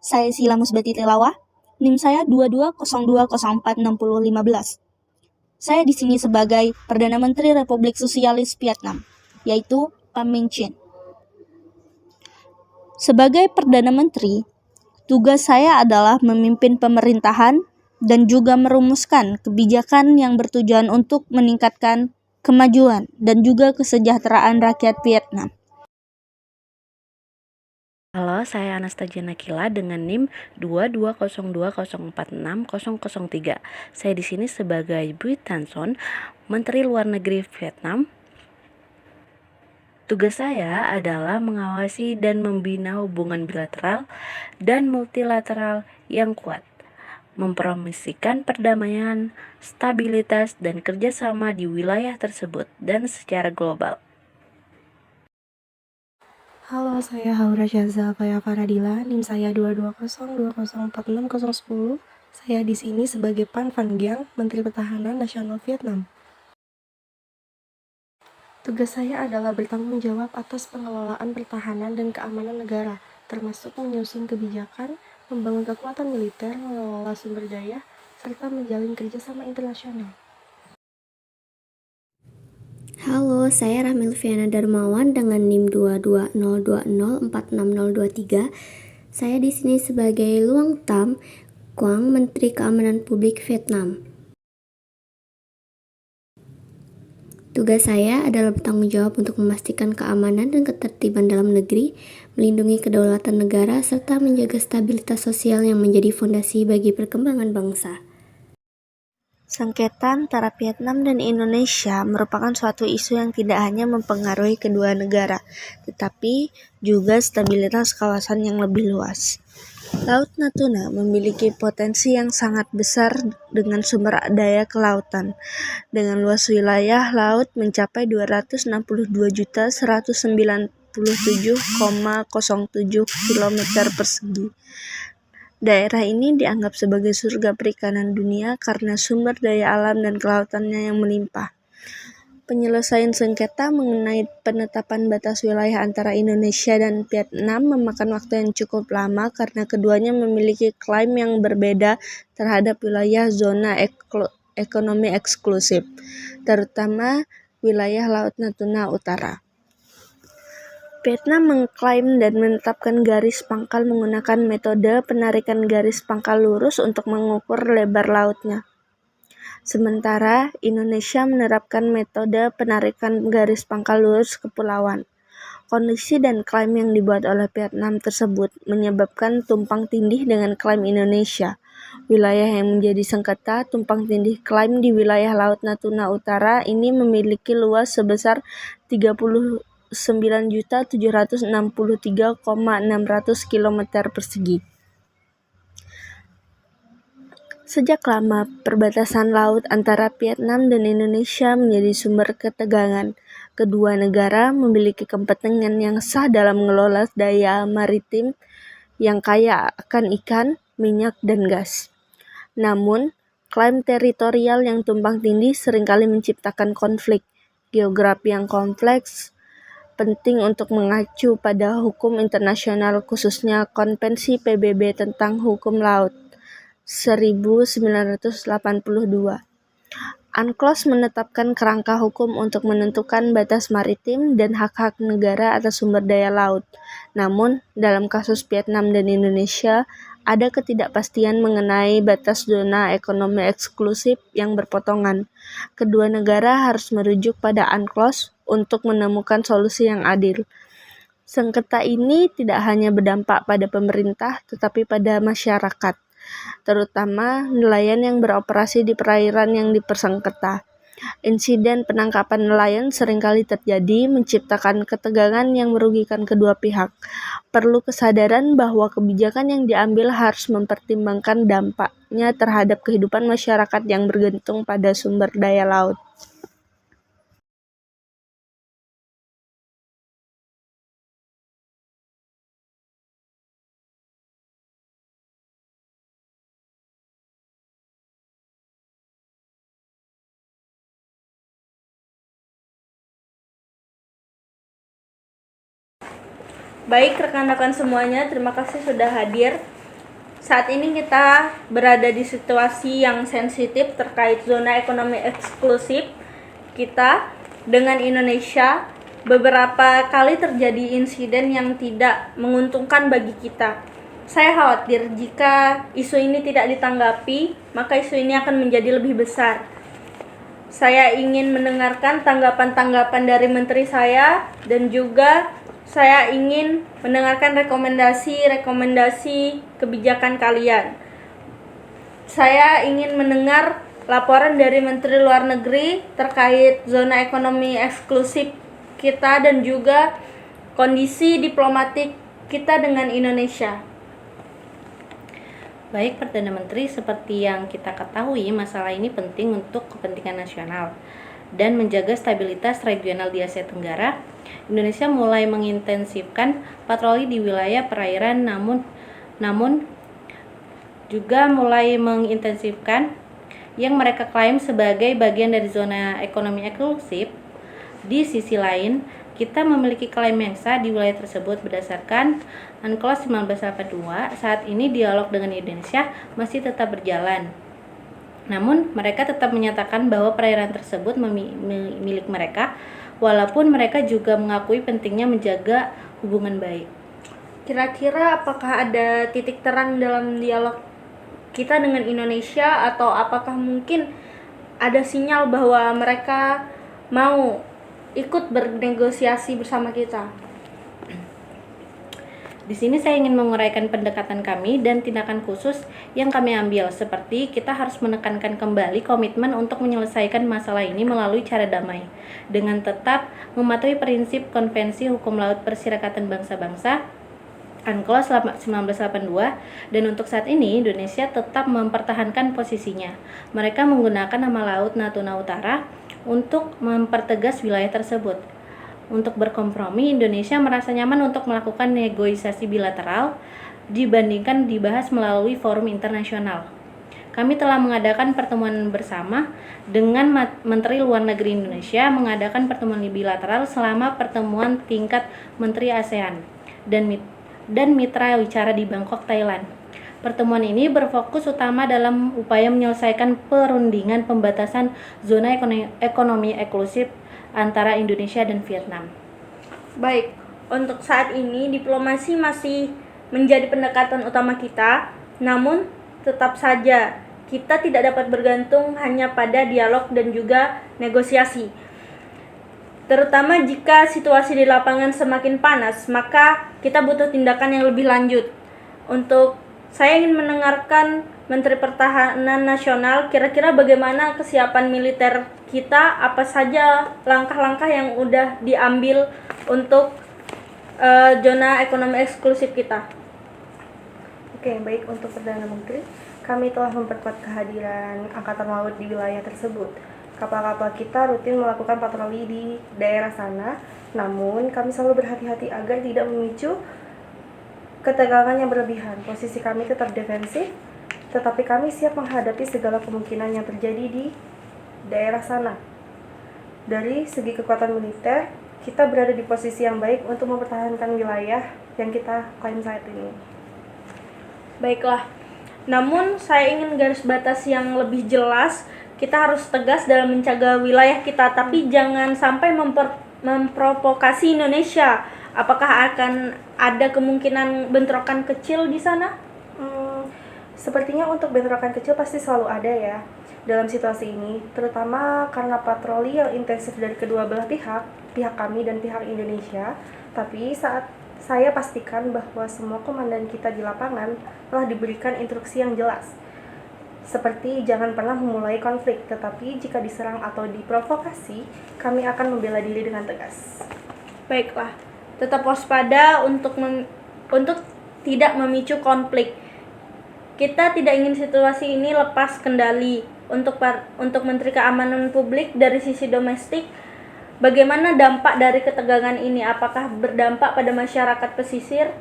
Saya Sila Musbati Tilawah, NIM saya 2202046015. Saya di sini sebagai Perdana Menteri Republik Sosialis Vietnam, yaitu Pham Minh Chinh. Sebagai Perdana Menteri, tugas saya adalah memimpin pemerintahan dan juga merumuskan kebijakan yang bertujuan untuk meningkatkan kemajuan dan juga kesejahteraan rakyat Vietnam. Halo, saya Anastasia Nakila dengan NIM 2202046003. Saya di sini sebagai Bui Tan Son, Menteri Luar Negeri Vietnam. Tugas saya adalah mengawasi dan membina hubungan bilateral dan multilateral yang kuat, mempromosikan perdamaian, stabilitas, dan kerjasama di wilayah tersebut dan secara global. Halo, saya Haura Syaza Faya Faradila, NIM saya 2202046010. Saya di sini sebagai Phan Van Giang, Menteri Pertahanan Nasional Vietnam. Tugas saya adalah bertanggung jawab atas pengelolaan pertahanan dan keamanan negara, termasuk menyusun kebijakan, membangun kekuatan militer, mengelola sumber daya, serta menjalin kerjasama internasional. Halo, saya Rahmi Lufiana Darmawan dengan NIM 2202046023. Saya di sini sebagai Luang Tam Quang, Menteri Keamanan Publik Vietnam. Tugas saya adalah bertanggung jawab untuk memastikan keamanan dan ketertiban dalam negeri, melindungi kedaulatan negara, serta menjaga stabilitas sosial yang menjadi fondasi bagi perkembangan bangsa. Sengketa antara Vietnam dan Indonesia merupakan suatu isu yang tidak hanya mempengaruhi kedua negara, tetapi juga stabilitas kawasan yang lebih luas. Laut Natuna memiliki potensi yang sangat besar dengan sumber daya kelautan, dengan luas wilayah laut mencapai 262.197,07 km persegi. Daerah ini dianggap sebagai surga perikanan dunia karena sumber daya alam dan kelautannya yang melimpah. Penyelesaian sengketa mengenai penetapan batas wilayah antara Indonesia dan Vietnam memakan waktu yang cukup lama karena keduanya memiliki klaim yang berbeda terhadap wilayah zona ekonomi eksklusif, terutama wilayah Laut Natuna Utara. Vietnam mengklaim dan menetapkan garis pangkal menggunakan metode penarikan garis pangkal lurus untuk mengukur lebar lautnya. Sementara Indonesia menerapkan metode penarikan garis pangkal lurus kepulauan. Kondisi dan klaim yang dibuat oleh Vietnam tersebut menyebabkan tumpang tindih dengan klaim Indonesia. Wilayah yang menjadi sengketa tumpang tindih klaim di wilayah Laut Natuna Utara ini memiliki luas sebesar 39.763,600 km persegi. Sejak lama, perbatasan laut antara Vietnam dan Indonesia menjadi sumber ketegangan. Kedua negara memiliki kepentingan yang sah dalam mengelola daya maritim yang kaya akan ikan, minyak, dan gas. Namun, klaim teritorial yang tumpang tindih seringkali menciptakan konflik. Geografi yang kompleks penting untuk mengacu pada hukum internasional, khususnya Konvensi PBB tentang Hukum Laut 1982. UNCLOS menetapkan kerangka hukum untuk menentukan batas maritim dan hak-hak negara atas sumber daya laut. Namun, dalam kasus Vietnam dan Indonesia, ada ketidakpastian mengenai batas zona ekonomi eksklusif yang berpotongan. Kedua negara harus merujuk pada UNCLOS untuk menemukan solusi yang adil. Sengketa ini tidak hanya berdampak pada pemerintah, tetapi pada masyarakat, terutama nelayan yang beroperasi di perairan yang dipersengketa. Insiden penangkapan nelayan seringkali terjadi, menciptakan ketegangan yang merugikan kedua pihak. Perlu kesadaran bahwa kebijakan yang diambil harus mempertimbangkan dampaknya terhadap kehidupan masyarakat yang bergantung pada sumber daya laut. Baik rekan-rekan semuanya, terima kasih sudah hadir. Saat ini kita berada di situasi yang sensitif terkait zona ekonomi eksklusif kita dengan Indonesia. Beberapa kali terjadi insiden yang tidak menguntungkan bagi kita. Saya khawatir jika isu ini tidak ditanggapi, maka isu ini akan menjadi lebih besar. Saya ingin mendengarkan tanggapan-tanggapan dari menteri saya, dan juga saya ingin mendengarkan rekomendasi kebijakan kalian. Saya ingin mendengar laporan dari Menteri Luar Negeri terkait zona ekonomi eksklusif kita dan juga kondisi diplomatik kita dengan Indonesia. Baik Perdana Menteri, seperti yang kita ketahui, masalah ini penting untuk kepentingan nasional dan menjaga stabilitas regional di Asia Tenggara. Indonesia mulai mengintensifkan patroli di wilayah perairan, namun juga mulai mengintensifkan yang mereka klaim sebagai bagian dari zona ekonomi eksklusif. Di sisi lain, kita memiliki klaim yang sah di wilayah tersebut berdasarkan UNCLOS 1982. Saat ini dialog dengan Indonesia masih tetap berjalan. Namun, mereka tetap menyatakan bahwa perairan tersebut milik mereka, walaupun mereka juga mengakui pentingnya menjaga hubungan baik. Kira-kira apakah ada titik terang dalam dialog kita dengan Indonesia, atau apakah mungkin ada sinyal bahwa mereka mau ikut bernegosiasi bersama kita? Di sini saya ingin menguraikan pendekatan kami dan tindakan khusus yang kami ambil, seperti kita harus menekankan kembali komitmen untuk menyelesaikan masalah ini melalui cara damai, dengan tetap mematuhi prinsip Konvensi Hukum Laut Perserikatan Bangsa-Bangsa UNCLOS 1982, dan untuk saat ini Indonesia tetap mempertahankan posisinya. Mereka menggunakan nama Laut Natuna Utara untuk mempertegas wilayah tersebut. Untuk berkompromi, Indonesia merasa nyaman untuk melakukan negosiasi bilateral dibandingkan dibahas melalui forum internasional. Kami telah mengadakan pertemuan bersama dengan Menteri Luar Negeri Indonesia, mengadakan pertemuan bilateral selama pertemuan tingkat Menteri ASEAN dan mitra wicara di Bangkok, Thailand. Pertemuan ini berfokus utama dalam upaya menyelesaikan perundingan pembatasan zona ekonomi eksklusif antara Indonesia dan Vietnam. Baik, untuk saat ini diplomasi masih menjadi pendekatan utama kita, namun tetap saja kita tidak dapat bergantung hanya pada dialog dan juga negosiasi. Terutama jika situasi di lapangan semakin panas, maka kita butuh tindakan yang lebih lanjut. Saya ingin mendengarkan Menteri Pertahanan Nasional, kira-kira bagaimana kesiapan militer kita, apa saja langkah-langkah yang udah diambil untuk zona ekonomi eksklusif kita. Oke, baik, untuk Perdana Menteri, kami telah memperkuat kehadiran Angkatan Laut di wilayah tersebut. Kapal-kapal kita rutin melakukan patroli di daerah sana, namun kami selalu berhati-hati agar tidak memicu ketegangan yang berlebihan. Posisi kami tetap defensif, tetapi kami siap menghadapi segala kemungkinan yang terjadi di daerah sana. Dari segi kekuatan militer, kita berada di posisi yang baik untuk mempertahankan wilayah yang kita klaim saat ini. Baiklah, namun saya ingin garis batas yang lebih jelas. Kita harus tegas dalam menjaga wilayah kita, tapi jangan sampai memprovokasi Indonesia. Apakah akan ada kemungkinan bentrokan kecil di sana? Sepertinya untuk bentrokan kecil pasti selalu ada ya dalam situasi ini, terutama karena patroli yang intensif dari kedua belah pihak kami dan pihak Indonesia. Tapi saat saya pastikan bahwa semua komandan kita di lapangan telah diberikan instruksi yang jelas, seperti jangan pernah memulai konflik, tetapi jika diserang atau diprovokasi, kami akan membela diri dengan tegas. Baiklah, tetap waspada untuk tidak memicu konflik. Kita tidak ingin situasi ini lepas kendali. Untuk Menteri Keamanan Publik, dari sisi domestik, bagaimana dampak dari ketegangan ini? Apakah berdampak pada masyarakat pesisir?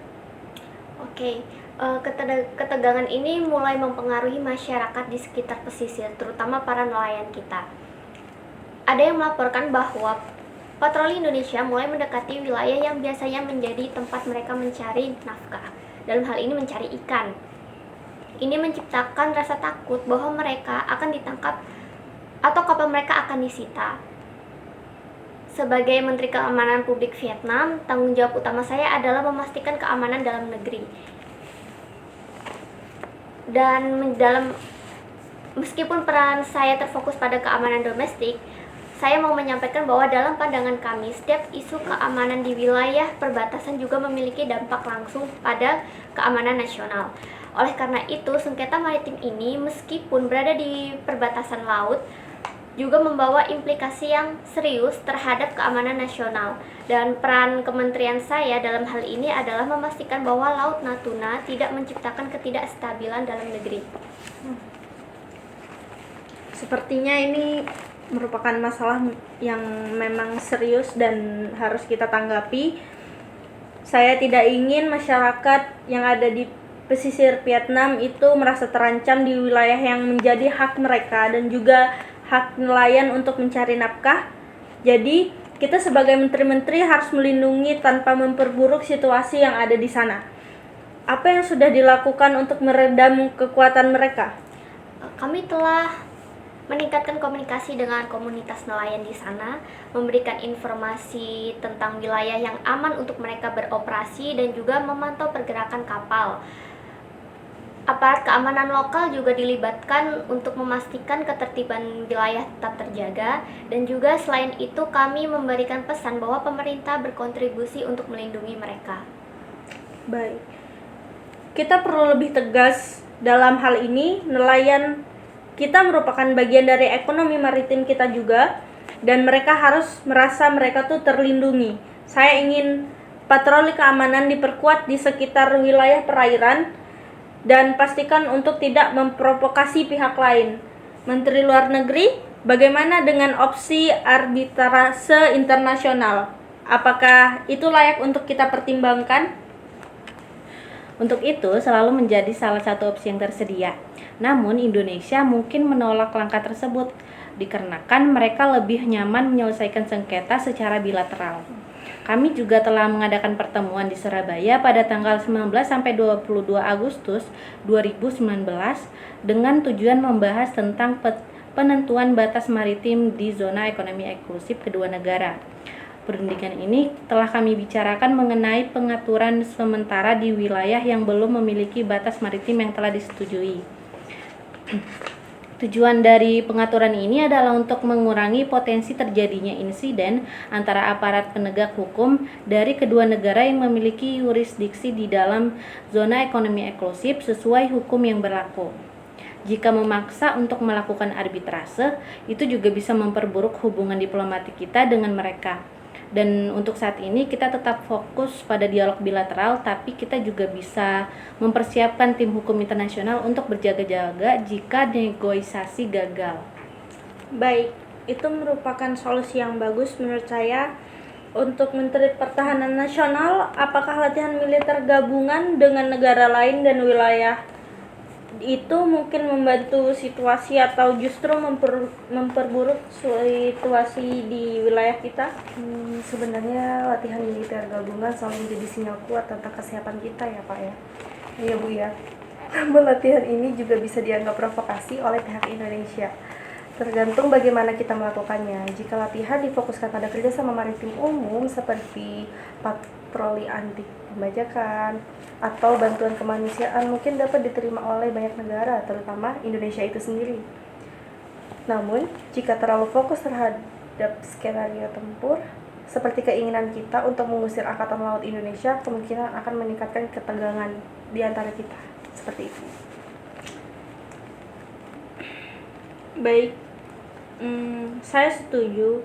Oke, ketegangan ini mulai mempengaruhi masyarakat di sekitar pesisir, terutama para nelayan kita. Ada yang melaporkan bahwa patroli Indonesia mulai mendekati wilayah yang biasanya menjadi tempat mereka mencari nafkah, dalam hal ini mencari ikan. ini menciptakan rasa takut bahwa mereka akan ditangkap atau kapal mereka akan disita. Sebagai Menteri Keamanan Publik Vietnam, tanggung jawab utama saya adalah memastikan keamanan dalam negeri. Dan meskipun peran saya terfokus pada keamanan domestik, saya mau menyampaikan bahwa dalam pandangan kami, setiap isu keamanan di wilayah perbatasan juga memiliki dampak langsung pada keamanan nasional. Oleh karena itu, sengketa maritim ini meskipun berada di perbatasan laut, juga membawa implikasi yang serius terhadap keamanan nasional. Dan peran kementerian saya dalam hal ini adalah memastikan bahwa Laut Natuna tidak menciptakan ketidakstabilan dalam negeri. Sepertinya ini merupakan masalah yang memang serius dan harus kita tanggapi. Saya tidak ingin masyarakat yang ada di pesisir Vietnam itu merasa terancam di wilayah yang menjadi hak mereka dan juga hak nelayan untuk mencari nafkah. Jadi, kita sebagai menteri-menteri harus melindungi tanpa memperburuk situasi yang ada di sana. Apa yang sudah dilakukan untuk meredam kekuatan mereka? Kami telah meningkatkan komunikasi dengan komunitas nelayan di sana, memberikan informasi tentang wilayah yang aman untuk mereka beroperasi dan juga memantau pergerakan kapal. Aparat keamanan lokal juga dilibatkan untuk memastikan ketertiban wilayah tetap terjaga, dan juga selain itu kami memberikan pesan bahwa pemerintah berkontribusi untuk melindungi mereka. Baik. Kita perlu lebih tegas dalam hal ini. Nelayan kita merupakan bagian dari ekonomi maritim kita juga, dan mereka harus merasa mereka tuh terlindungi. Saya ingin patroli keamanan diperkuat di sekitar wilayah perairan dan pastikan untuk tidak memprovokasi pihak lain. Menteri Luar Negeri, bagaimana dengan opsi arbitrase internasional? Apakah itu layak untuk kita pertimbangkan? Untuk itu selalu menjadi salah satu opsi yang tersedia. Namun Indonesia mungkin menolak langkah tersebut dikarenakan mereka lebih nyaman menyelesaikan sengketa secara bilateral. Kami juga telah mengadakan pertemuan di Surabaya pada tanggal 19 sampai 22 Agustus 2019 dengan tujuan membahas tentang penentuan batas maritim di zona ekonomi eksklusif kedua negara. Perundingan ini telah kami bicarakan mengenai pengaturan sementara di wilayah yang belum memiliki batas maritim yang telah disetujui. Tujuan dari pengaturan ini adalah untuk mengurangi potensi terjadinya insiden antara aparat penegak hukum dari kedua negara yang memiliki yurisdiksi di dalam zona ekonomi eksklusif sesuai hukum yang berlaku. Jika memaksa untuk melakukan arbitrase, itu juga bisa memperburuk hubungan diplomatik kita dengan mereka. Dan untuk saat ini kita tetap fokus pada dialog bilateral, tapi kita juga bisa mempersiapkan tim hukum internasional untuk berjaga-jaga jika negosiasi gagal. Baik, itu merupakan solusi yang bagus menurut saya. Untuk Menteri Pertahanan Nasional, apakah latihan militer gabungan dengan negara lain dan wilayah itu mungkin membantu situasi atau justru memperburuk situasi di wilayah kita? Sebenarnya latihan militer gabungan selalu menjadi sinyal kuat tentang kesiapan kita ya Pak ya. Iya Bu ya. Namun latihan ini juga bisa dianggap provokasi oleh pihak Indonesia. Tergantung bagaimana kita melakukannya. Jika latihan difokuskan pada kerjasama maritim umum seperti patroli anti pembajakan atau bantuan kemanusiaan, mungkin dapat diterima oleh banyak negara, terutama Indonesia itu sendiri. Namun, jika terlalu fokus terhadap skenario tempur, seperti keinginan kita untuk mengusir Angkatan Laut Indonesia, kemungkinan akan meningkatkan ketegangan di antara kita. Seperti itu. Baik, saya setuju.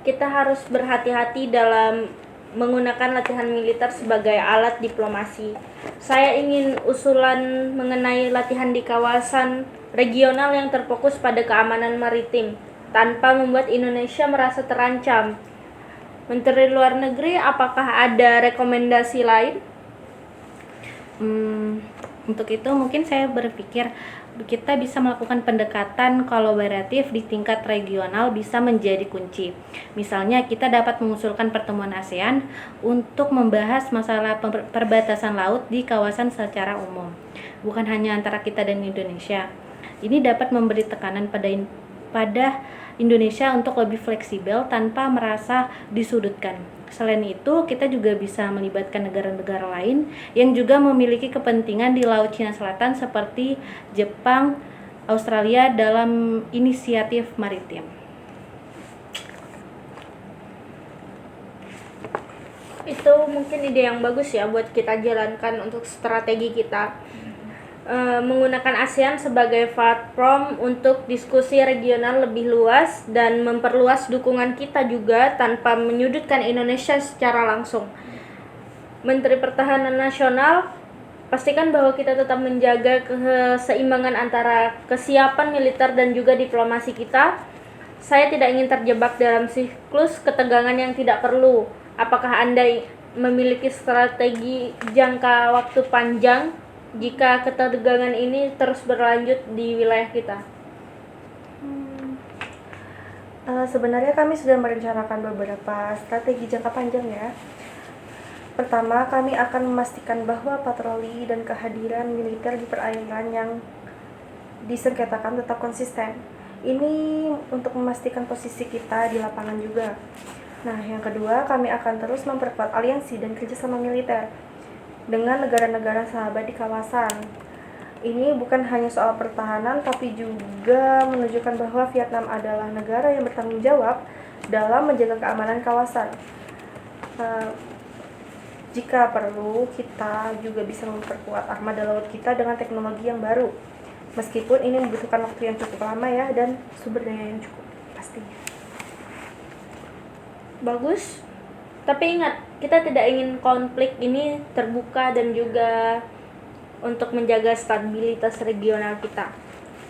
Kita harus berhati-hati dalam menggunakan latihan militer sebagai alat diplomasi. Saya ingin usulan mengenai latihan di kawasan regional yang terfokus pada keamanan maritim, tanpa membuat Indonesia merasa terancam. Menteri Luar Negeri, apakah ada rekomendasi lain? Untuk itu mungkin saya berpikir kita bisa melakukan pendekatan kolaboratif di tingkat regional bisa menjadi kunci. Misalnya kita dapat mengusulkan pertemuan ASEAN untuk membahas masalah perbatasan laut di kawasan secara umum. bukan hanya antara kita dan Indonesia. Ini dapat memberi tekanan pada Indonesia untuk lebih fleksibel tanpa merasa disudutkan. Selain itu, kita juga bisa melibatkan negara-negara lain yang juga memiliki kepentingan di Laut Cina Selatan seperti Jepang, Australia dalam inisiatif maritim. Itu mungkin ide yang bagus ya buat kita jalankan untuk strategi kita. Menggunakan ASEAN sebagai platform untuk diskusi regional lebih luas dan memperluas dukungan kita juga tanpa menyudutkan Indonesia secara langsung. Menteri Pertahanan Nasional, pastikan bahwa kita tetap menjaga keseimbangan antara kesiapan militer dan juga diplomasi kita. Saya tidak ingin terjebak dalam siklus ketegangan yang tidak perlu. Apakah Anda memiliki strategi jangka waktu panjang jika ketegangan ini terus berlanjut di wilayah kita? Sebenarnya kami sudah merencanakan beberapa strategi jangka panjang ya. Pertama, kami akan memastikan bahwa patroli dan kehadiran militer di perairan yang disengketakan tetap konsisten. Ini untuk memastikan posisi kita di lapangan juga. Nah, yang kedua, kami akan terus memperkuat aliansi dan kerjasama militer dengan negara-negara sahabat di kawasan. Ini bukan hanya soal pertahanan, tapi juga menunjukkan bahwa Vietnam adalah negara yang bertanggung jawab dalam menjaga keamanan kawasan. Jika perlu, kita juga bisa memperkuat armada laut kita dengan teknologi yang baru. Meskipun ini membutuhkan waktu yang cukup lama ya, dan sumber daya yang cukup pastinya. Bagus. Tapi ingat, kita tidak ingin konflik ini terbuka dan juga untuk menjaga stabilitas regional kita.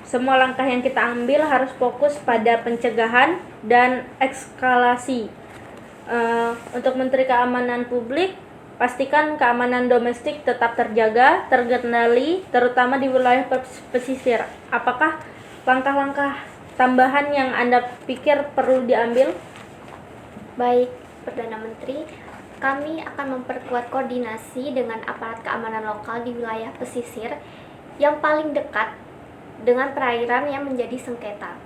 Semua langkah yang kita ambil harus fokus pada pencegahan dan eskalasi. Untuk Menteri Keamanan Publik, pastikan keamanan domestik tetap terjaga, terkendali, terutama di wilayah pesisir. Apakah langkah-langkah tambahan yang Anda pikir perlu diambil? Baik, Perdana Menteri, kami akan memperkuat koordinasi dengan aparat keamanan lokal di wilayah pesisir yang paling dekat dengan perairan yang menjadi sengketa.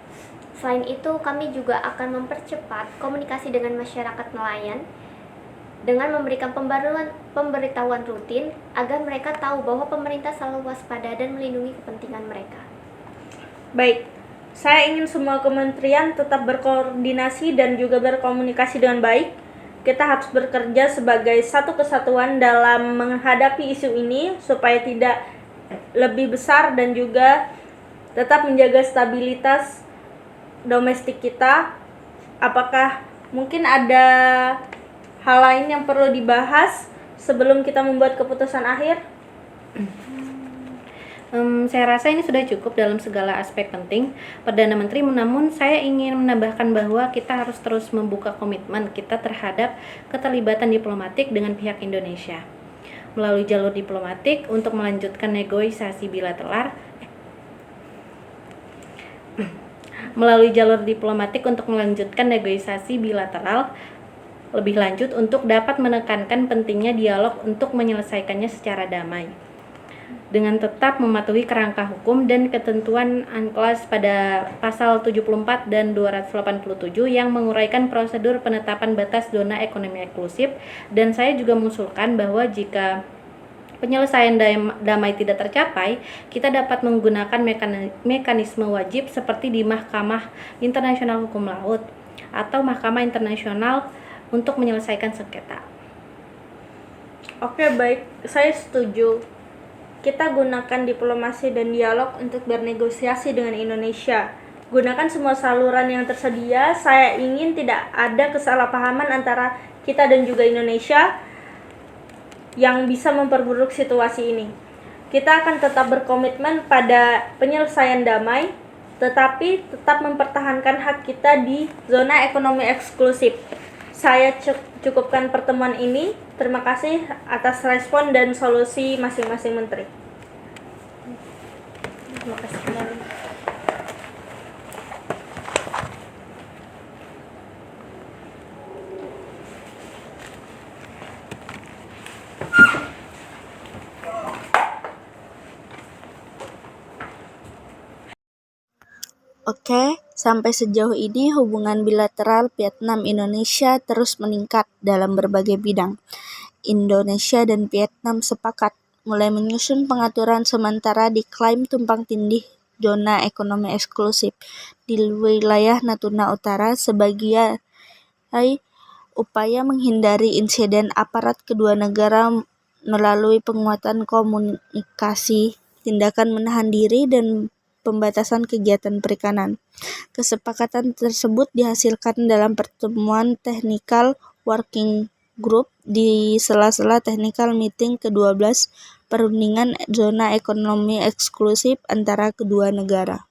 Selain itu, kami juga akan mempercepat komunikasi dengan masyarakat nelayan dengan memberikan pemberitahuan rutin agar mereka tahu bahwa pemerintah selalu waspada dan melindungi kepentingan mereka. Baik, saya ingin semua kementerian tetap berkoordinasi dan juga berkomunikasi dengan baik. Kita harus bekerja sebagai satu kesatuan dalam menghadapi isu ini supaya tidak lebih besar dan juga tetap menjaga stabilitas domestik kita. Apakah mungkin ada hal lain yang perlu dibahas sebelum kita membuat keputusan akhir? Saya rasa ini sudah cukup dalam segala aspek penting, Perdana Menteri. Namun saya ingin menambahkan bahwa kita harus terus membuka komitmen kita terhadap keterlibatan diplomatik dengan pihak Indonesia melalui jalur diplomatik untuk melanjutkan negosiasi bilateral lebih lanjut untuk dapat menekankan pentingnya dialog untuk menyelesaikannya secara damai dengan tetap mematuhi kerangka hukum dan ketentuan UNCLOS pada pasal 74 dan 287 yang menguraikan prosedur penetapan batas zona ekonomi eksklusif. Dan saya juga mengusulkan bahwa jika penyelesaian damai tidak tercapai, kita dapat menggunakan mekanisme wajib seperti di Mahkamah Internasional Hukum Laut atau Mahkamah Internasional untuk menyelesaikan sengketa. Oke, baik, saya setuju. Kita gunakan diplomasi dan dialog untuk bernegosiasi dengan Indonesia. Gunakan semua saluran yang tersedia. Saya ingin tidak ada kesalahpahaman antara kita dan juga Indonesia yang bisa memperburuk situasi ini. Kita akan tetap berkomitmen pada penyelesaian damai, tetapi tetap mempertahankan hak kita di zona ekonomi eksklusif. Saya cukupkan pertemuan ini. Terima kasih atas respon dan solusi masing-masing menteri. Terima kasih kembali. Oke, sampai sejauh ini hubungan bilateral Vietnam-Indonesia terus meningkat dalam berbagai bidang. Indonesia dan Vietnam sepakat mulai menyusun pengaturan sementara di klaim tumpang tindih zona ekonomi eksklusif di wilayah Natuna Utara sebagai upaya menghindari insiden aparat kedua negara melalui penguatan komunikasi, tindakan menahan diri, dan pembatasan kegiatan perikanan. Kesepakatan tersebut dihasilkan dalam pertemuan Technical Working Group di sela-sela Technical Meeting ke-12 perundingan zona ekonomi eksklusif antara kedua negara.